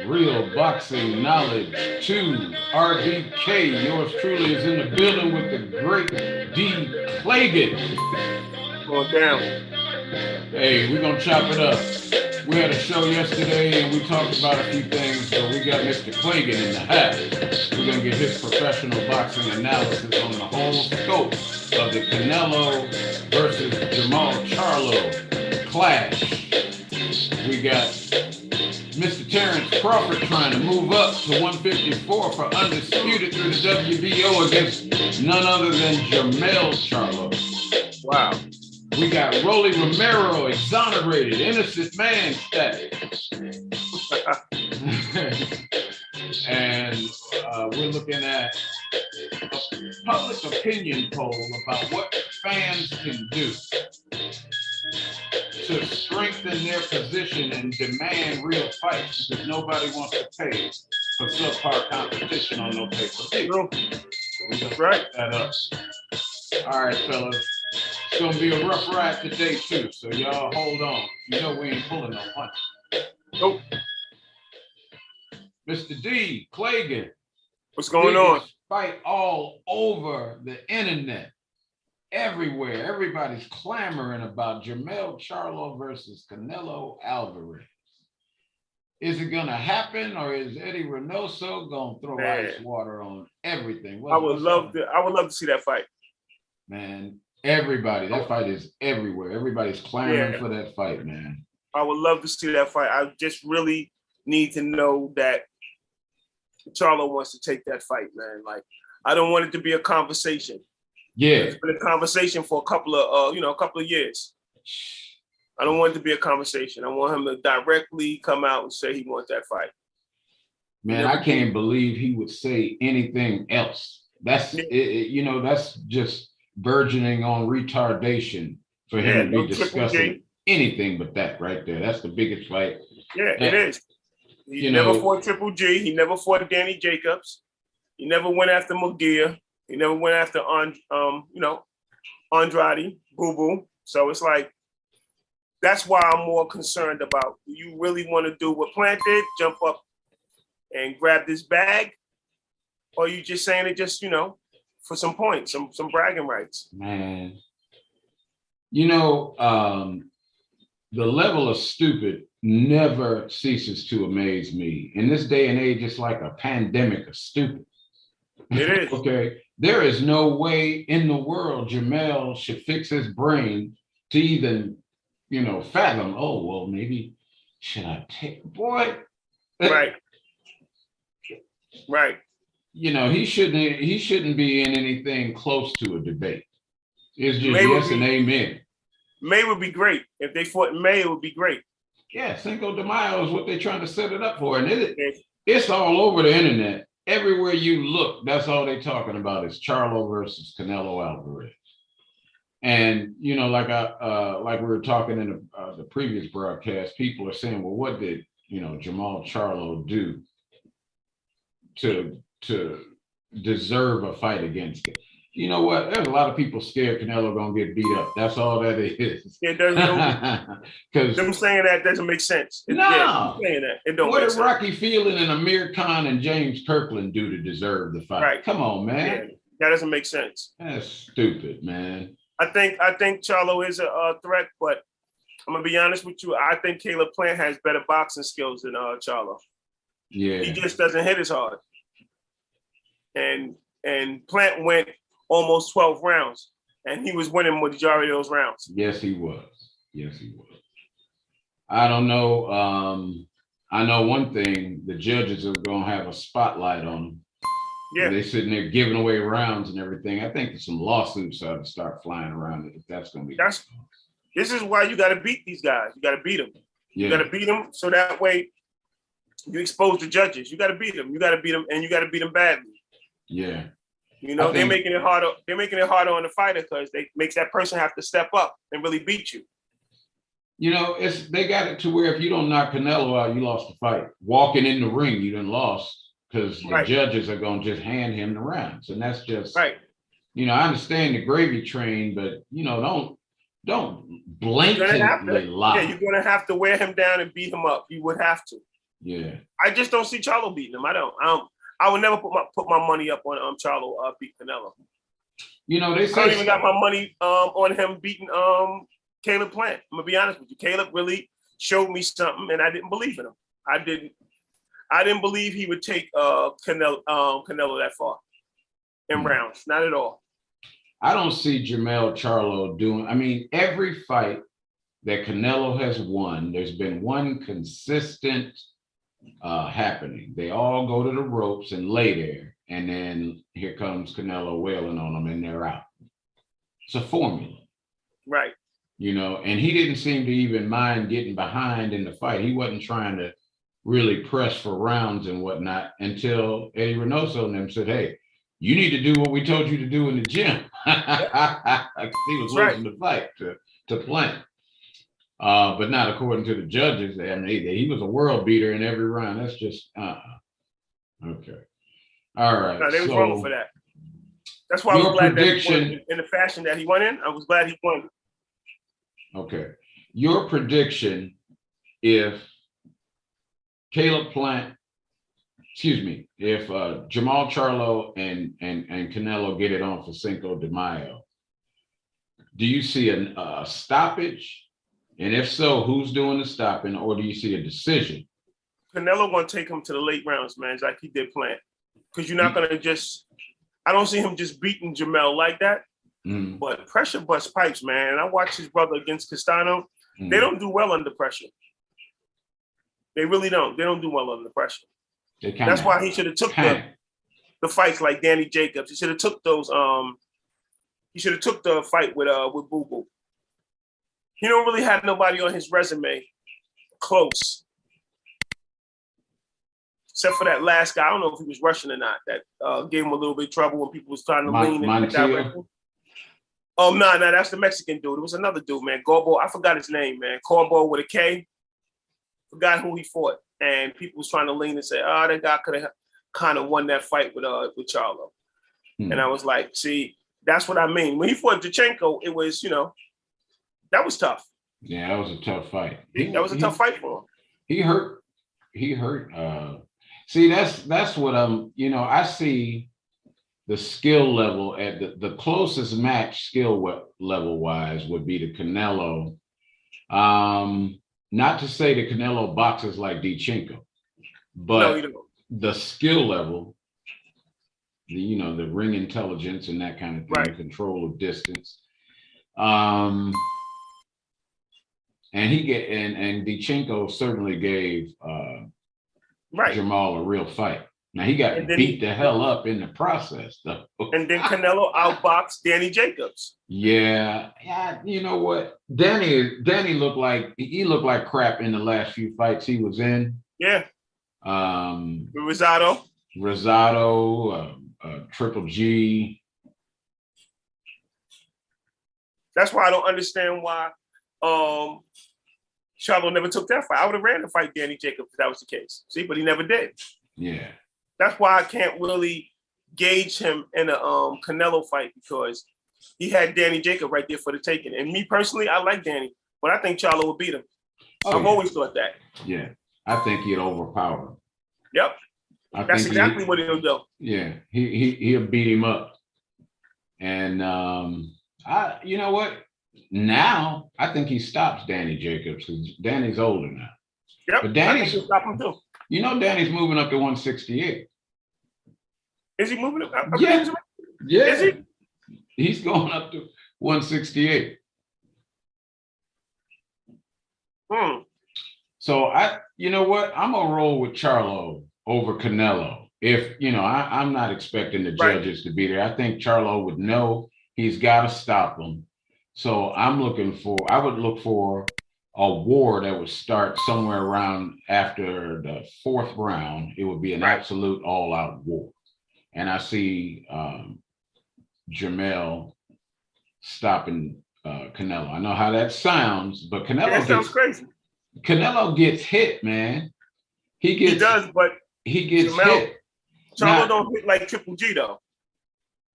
Real boxing knowledge 2. RBK, yours truly, is in the building with the great D. Clagan. Going down. Hey, we're going to chop it up. We had a show yesterday and we talked about a few things, so we got Mr. Clagan in the house. We're going to get his professional boxing analysis on the whole scope of the Canelo versus Jermall Charlo clash. We got Mr. Terrence Crawford trying to move up to 154 for undisputed through the WBO against none other than Jermall Charlo. Wow. We got Rolly Romero exonerated, innocent man status. And we're looking at a public opinion poll about what fans can do to strengthen their position and demand real fights, because nobody wants to pay for subpar competition on no pay-per-view. So we just write that up. All right, fellas. It's gonna be a rough ride today too, so y'all hold on. You know we ain't pulling no punches. Nope. Mr. D. Clagan. What's going on? Fight all over the internet. Everywhere, everybody's clamoring about Jermall Charlo versus Canelo Alvarez. Is it gonna happen, or is Eddie Reynoso gonna throw ice water on everything? I would love to see that fight. Man, everybody, that fight is everywhere. Everybody's clamoring for that fight, man. I would love to see that fight. I just really need to know that Charlo wants to take that fight, man. Like, I don't want it to be a conversation. Yeah, it's been a conversation for a couple of years. I don't want it to be a conversation. I want him to directly come out and say he wants that fight. Man, I can't believe he would say anything else. That's that's just burgeoning on retardation for him to be discussing anything but that right there. That's the biggest fight. Yeah, it is. He never fought Triple G. He never fought Danny Jacobs. He never went after Munguia. He never went after Andrade, Boo Boo. So it's like, that's why I'm more concerned about, do you really want to do what Plant did, jump up and grab this bag? Or are you just saying it just, for some points, some bragging rights? Man, the level of stupid never ceases to amaze me. In this day and age, it's like a pandemic of stupid. It is. Okay. There is no way in the world Jermall should fix his brain to even, fathom, oh, well, maybe should I take, boy? Right. Right. He shouldn't be in anything close to a debate. It's just yes and amen. May would be great. If they fought in May, it would be great. Yeah, Cinco de Mayo is what they're trying to set it up for. And it's all over the internet. Everywhere you look, that's all they're talking about is Charlo versus Canelo Alvarez. And, like we were talking in the previous broadcast, people are saying, well, what did, Jermall Charlo do to deserve a fight against it? You know what? There's a lot of people scared Canelo gonna get beat up. That's all that is. It doesn't. Because them saying that doesn't make sense. No, saying that it don't. What did Rocky Fielding and Amir Khan and James Kirkland do to deserve the fight? Right. Come on, man. Yeah, that doesn't make sense. That's stupid, man. I think Charlo is a threat, but I'm gonna be honest with you. I think Caleb Plant has better boxing skills than Charlo. Yeah. He just doesn't hit as hard. And Plant went almost 12 rounds, and he was winning majority of those rounds. Yes, he was. I don't know. I know one thing: the judges are gonna have a spotlight on him. Yeah, they're sitting there giving away rounds and everything. I think some lawsuits ought to start flying around if that's gonna be. This is why you got to beat these guys. You got to beat them. Yeah. You got to beat them so that way you expose the judges. You got to beat them. You got to beat them, and you got to beat them badly. Yeah. You know, they're making it harder. They're making it harder on the fighter because they makes that person have to step up and really beat you. You know, they got it to where if you don't knock Canelo out, you lost the fight. Walking in the ring, you done lost because the judges are going to just hand him the rounds. And that's just, you know, I understand the gravy train, but, you know, don't blatantly lie. Yeah, you're going to have to wear him down and beat him up. You would have to. Yeah. I just don't see Charlo beating him. I don't. I would never put my money up on Charlo beat Canelo. You know, they say I don't even got my money on him beating Caleb Plant. I'm gonna be honest with you. Caleb really showed me something, and I didn't believe in him. I didn't believe he would take Canelo that far in rounds. Not at all. I don't see Jermall Charlo doing. I mean, every fight that Canelo has won, there's been one consistent happening. They all go to the ropes and lay there, and then here comes Canelo wailing on them, and they're out. It's a formula, right? You know, and he didn't seem to even mind getting behind in the fight. He wasn't trying to really press for rounds and whatnot until Eddie Reynoso and them said, "Hey, you need to do what we told you to do in the gym." He was losing the fight to Plant. But not according to the judges. I mean, he was a world beater in every round. That's just okay. All right. No, they was wrong for that. That's why I was glad that he won in the fashion that he won in. I was glad he won. Okay. Your prediction, if Caleb Plant, if Jermall Charlo and Canelo get it on for Cinco de Mayo, do you see a stoppage? And if so, who's doing the stopping, or do you see a decision? Canelo going to take him to the late rounds, man, like he did Plant. Because you're not going to just, I don't see him just beating Jermall like that. But pressure busts pipes, man. And I watched his brother against Castano. They don't do well under pressure. They really don't. They don't do well under pressure. That's why he should have took the fights like Danny Jacobs. He should have took those. He should have took the fight with Boo Boo. He don't really have nobody on his resume close, except for that last guy. I don't know if he was Russian or not. That gave him a little bit of trouble when people was trying to lean in that direction. Oh, no, that's the Mexican dude. It was another dude, man. Gorbo, I forgot his name, man. Corbo with a K. Forgot who he fought. And people was trying to lean and say, that guy could have kind of won that fight with Charlo. And I was like, see, that's what I mean. When he fought Jachenko, it was, you know, that was tough. Yeah, that was a tough fight. That was a tough fight for him. He hurt. See, that's what you know, I see the skill level at the closest match skill level wise would be the Canelo. Not to say the Canelo boxes like Jachenko, but the skill level, the ring intelligence and that kind of thing, control of distance. And Jachenko certainly gave Jermall a real fight. Now he got beat the hell up in the process, though. And then Canelo outboxed Danny Jacobs. Yeah, you know what? Danny looked like crap in the last few fights he was in. Yeah. Rosado, Triple G. That's why I don't understand why Charlo never took that fight. I would have ran to fight Danny Jacobs if that was the case. See, but he never did. Yeah. That's why I can't really gauge him in a Canelo fight, because he had Danny Jacobs right there for the taking. And me personally, I like Danny, but I think Charlo would beat him. I've always thought that. Yeah, I think he'd overpower him. Yep, that's exactly what he'll do. Yeah, he'll beat him up. And you know what? Now I think he stops Danny Jacobs because Danny's older now. Yep, but Danny's stop him too. You know, Danny's moving up to 168. Is he moving up? Yeah. Is he? He's going up to 168. So you know what? I'm gonna roll with Charlo over Canelo. If I'm not expecting the judges to be there. I think Charlo would know he's got to stop him. So I would look for a war that would start somewhere around after the fourth round. It would be an absolute all-out war. And I see Jermall stopping Canelo. I know how that sounds, but That sounds crazy. Canelo gets hit, man. He does, but he gets Jermall, hit. Charlo don't hit like Triple G though.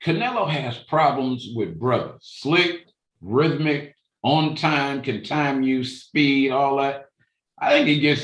Canelo has problems with brothers. Slick, rhythmic, on time, can time you, speed, all that. I think he gets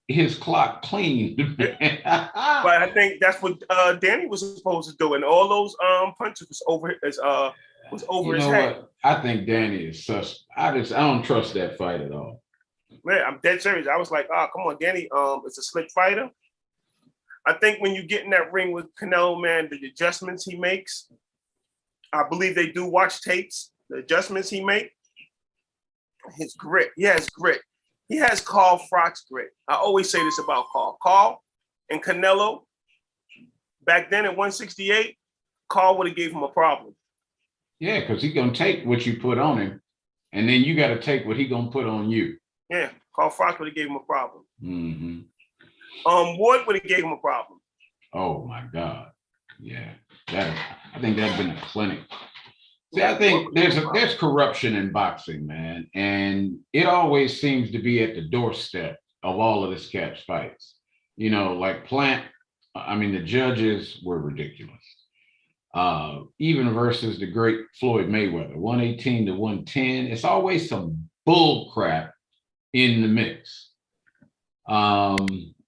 his clock clean. But I think that's what Danny was supposed to do, and all those punches was over his head. What? I think Danny is sus. I don't trust that fight at all. Man, I'm dead serious. I was like, oh, come on, Danny. It's a slick fighter. I think when you get in that ring with Canelo, man, the adjustments he makes, I believe they do watch tapes. The adjustments he make, his grit. He has grit. He has Carl Froch's grit. I always say this about Carl. Carl and Canelo, back then at 168, Carl would have gave him a problem. Yeah, because he's going to take what you put on him, and then you got to take what he's going to put on you. Yeah, Carl Froch would have gave him a problem. Mm-hmm. Ward would have gave him a problem. Oh, my God. Yeah, I think that'd been a clinic. See, I think there's corruption in boxing, man, and it always seems to be at the doorstep of all of this catch fights. Like Plant. I mean, the judges were ridiculous. Even versus the great Floyd Mayweather, 118 to 110. It's always some bull crap in the mix.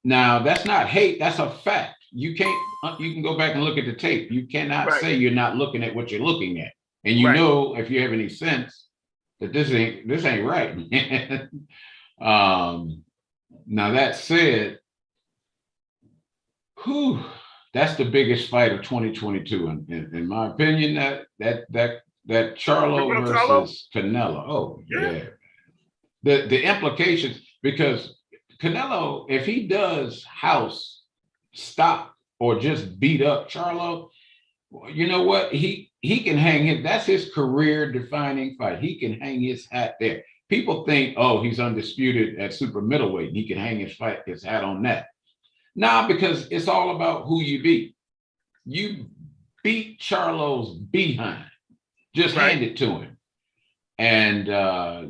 Now that's not hate. That's a fact. You can go back and look at the tape. You cannot say you're not looking at what you're looking at. And know, if you have any sense, that this ain't right. Now that said, that's the biggest fight of 2022, in my opinion. That Charlo versus Canelo. Oh yeah. The implications, because Canelo, if he does house, stop, or just beat up Charlo, you know what? He can hang his, that's his career defining fight. He can hang his hat there. People think, oh, he's undisputed at super middleweight. He can hang his hat on that. Nah, because it's all about who you beat. You beat Charlo's behind. Just hand it to him. And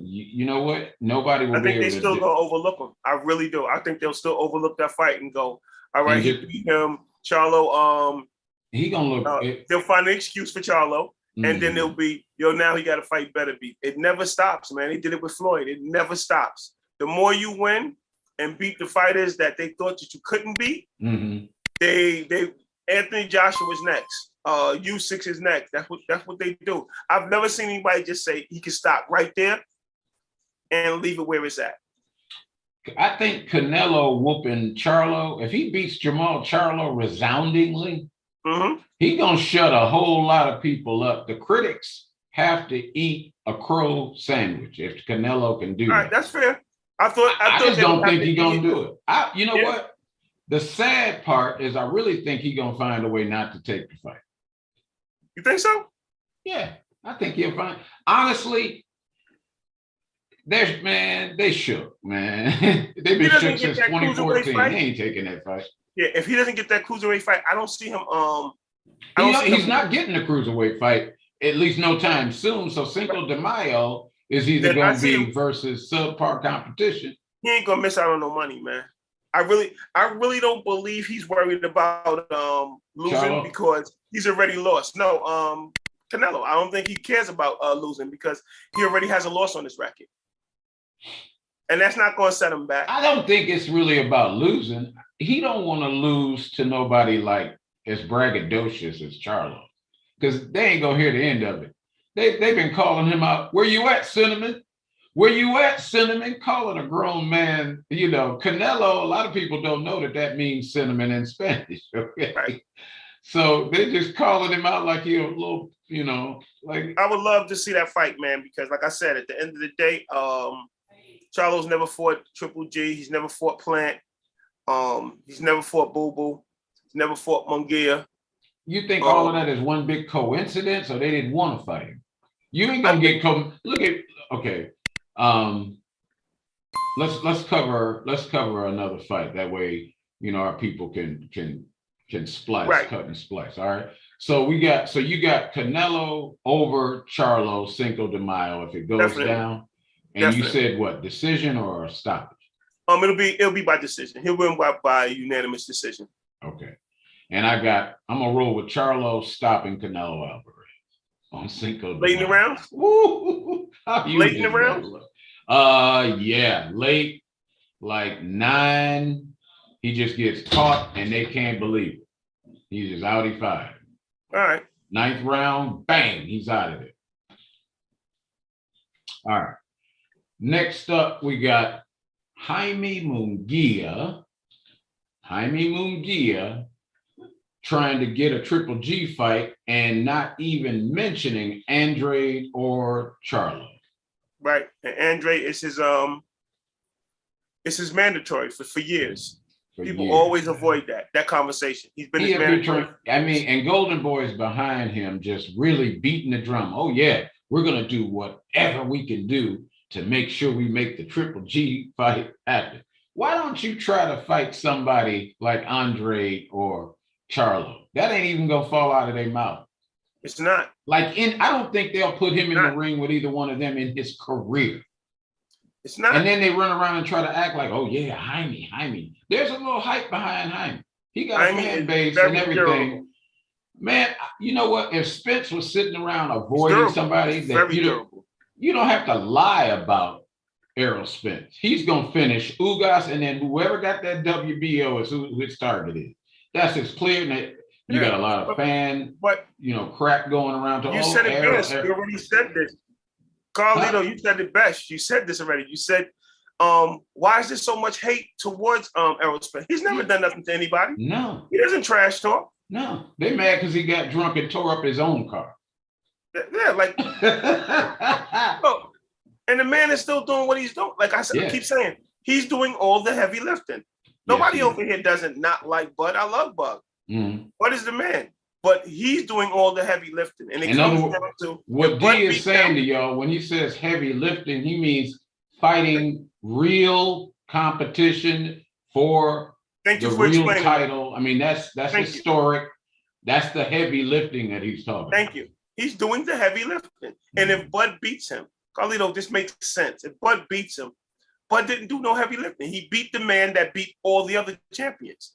you know what? Nobody will be able to. I think they still gonna overlook him. I really do. I think they'll still overlook that fight and go, all right, he beat him. Charlo, he gonna look. They'll find an excuse for Charlo, and then they'll be, now he got to fight better. It never stops, man. They did it with Floyd. It never stops. The more you win and beat the fighters that they thought that you couldn't beat, they Anthony Joshua's next. U6 is next. That's what they do. I've never seen anybody just say he can stop right there and leave it where it's at. I think Canelo whooping Charlo, if he beats Jermall Charlo resoundingly, he gonna shut a whole lot of people up. The critics have to eat a crow sandwich if Canelo can do that. All right, that's fair. I just don't think he's gonna do it. You know what? The sad part is I really think he's gonna find a way not to take the fight. You think so? Yeah, I think he'll find. Honestly, they shook, man. They've been shook since 2014. He ain't taking that fight. Yeah, if he doesn't get that cruiserweight fight, I don't see him. He's not getting a cruiserweight fight, at least no time soon. So Cinco de Mayo is either going to be versus subpar competition. He ain't gonna miss out on no money, man. I really don't believe he's worried about losing Charlo, because he's already lost. No, Canelo, I don't think he cares about losing because he already has a loss on his record. And that's not going to set him back. I don't think it's really about losing. He don't want to lose to nobody like as braggadocious as Charlo, because they ain't going to hear the end of it. They've been calling him out. Where you at, Cinnamon? Where you at, Cinnamon? Calling a grown man, Canelo, a lot of people don't know that means cinnamon in Spanish. Okay. Right. So they're just calling him out like he a little, like. I would love to see that fight, man, because like I said, at the end of the day, Charlo's never fought Triple G. He's never fought Plant. He's never fought Boo Boo. He's never fought Munguia. You think all of that is one big coincidence, or they didn't want to fight him? You ain't gonna get okay. Let's cover another fight. That way, our people can splice, cut and splice. All right. So you got Canelo over Charlo, Cinco de Mayo if it goes Definitely. down. And Definitely. you said what, decision or stoppage? It'll be by decision. He'll win by unanimous decision. Okay. And I'm gonna roll with Charlo stopping Canelo Alvarez on Cinco de Mayo. Late in the round? Woo! Late in the round? Yeah, late, like 9. He just gets caught and they can't believe it. He's just out, he fired. All right. 9th round, bang, he's out of it. All right. Next up, we got Jaime Moon Gear. Jaime Moon Gear trying to get a Triple G fight and not even mentioning Andrade or Charlo. Right. And Andrade is his mandatory for years. People always avoid that conversation. He's been his mandatory. And Golden Boy's behind him, just really beating the drum. Oh yeah, we're gonna do whatever we can do to make sure we make the Triple G fight happen. Why don't you try to fight somebody like Andrade or Charlo? That ain't even gonna fall out of their mouth. It's not. I don't think they'll put him in the ring with either one of them in his career. It's not. And then they run around and try to act like, oh yeah, Jaime. There's a little hype behind Jaime. He got a fan base and everything. Durable. Man, you know what? If Spence was sitting around avoiding somebody that you don't have to lie about Errol Spence. He's gonna finish Ugas, and then whoever got that WBO is who his target is. That's as clear. And you got a lot of crap going around. You said it best. You already said this. Carlito, you said it best. You said this already. You said, why is there so much hate towards Errol Spence? He's never done nothing to anybody. No. He doesn't trash talk. No. They mad because he got drunk and tore up his own car. Yeah, like look, and the man is still doing what he's doing. Like I said, I keep saying, he's doing all the heavy lifting. Nobody over here doesn't not like Bud. I love Bud. Mm-hmm. Bud is the man. But he's doing all the heavy lifting. And it comes down to what D is saying to y'all, when he says heavy lifting, he means fighting real competition for the real title. I mean, that's historic. That's the heavy lifting that he's talking about. Thank you. He's doing the heavy lifting. And if Bud beats him, Carlito, this makes sense. If Bud beats him, Bud didn't do no heavy lifting. He beat the man that beat all the other champions.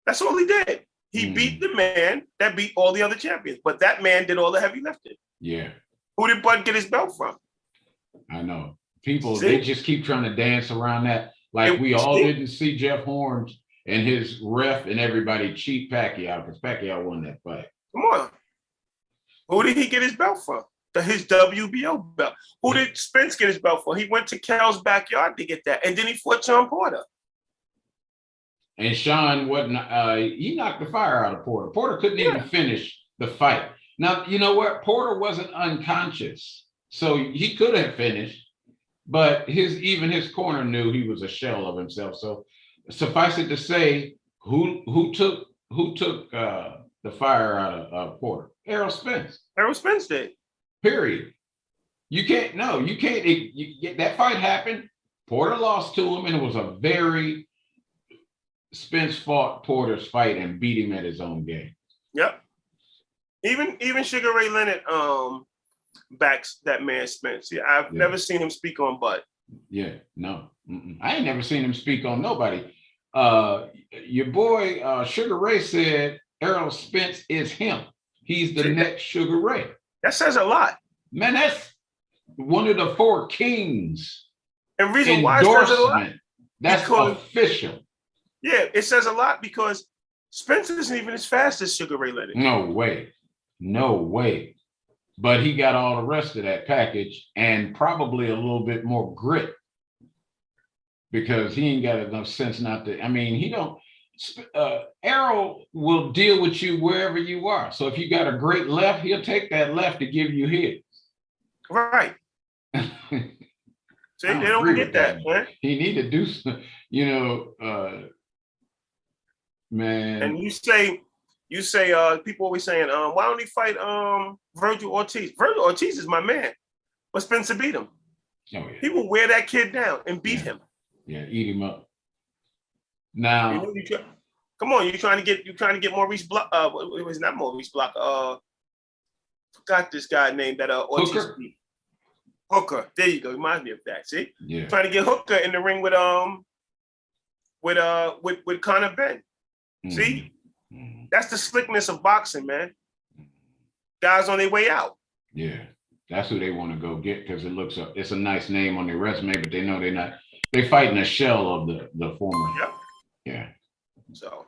That's all he did. He beat the man that beat all the other champions, but that man did all the heavy lifting. Yeah. Who did Bud get his belt from? I know. People, they just keep trying to dance around that. Like we all didn't see Jeff Horns and his ref and everybody cheat Pacquiao because Pacquiao won that fight. Come on. Who did he get his belt from? His WBO belt. Who did Spence get his belt from? He went to Cal's backyard to get that. And then he fought Shawn Porter. And Shawn wasn't, he knocked the fire out of Porter. Porter couldn't even finish the fight. Now, you know what? Porter wasn't unconscious. So he could have finished, but even his corner knew he was a shell of himself. So suffice it to say, who took the fire out of Porter? Errol Spence. Errol Spence did. Period. That fight happened. Porter lost to him, and it was a very Spence fought Porter's fight and beat him at his own game. Yep. Even Sugar Ray Leonard backs that man Spence. Yeah, I've never seen him speak on Bud. Yeah, no. I ain't never seen him speak on nobody. Your boy Sugar Ray said Errol Spence is him. He's the next Sugar Ray. That says a lot. Man, that's one of the 4 kings. And reason why it says a lot? That's official. Yeah, it says a lot because Spence isn't even as fast as Sugar Ray Leonard. No way. But he got all the rest of that package and probably a little bit more grit because he ain't got enough sense not to. I mean, he don't. Errol will deal with you wherever you are. So if you got a great left, he'll take that left to give you his. Right. See, they don't get that, man. He need to do some, man. And you say people always saying, why don't he fight Virgil Ortiz? Virgil Ortiz is my man, but Spencer beat him. Oh, yeah. He will wear that kid down and beat him. Yeah, eat him up. Now, Come on, you trying to get Maurice Block? It was not Maurice Block. Forgot this guy named that Ortiz. Hooker. There you go. Reminds me of that. See, Yeah. Trying to get Hooker in the ring with Conor Ben. See, that's the slickness of boxing, man. Guys on their way out. Yeah, that's who they want to go get because it's a nice name on their resume, but they know they're fighting a shell of the former. Yep. Yeah. So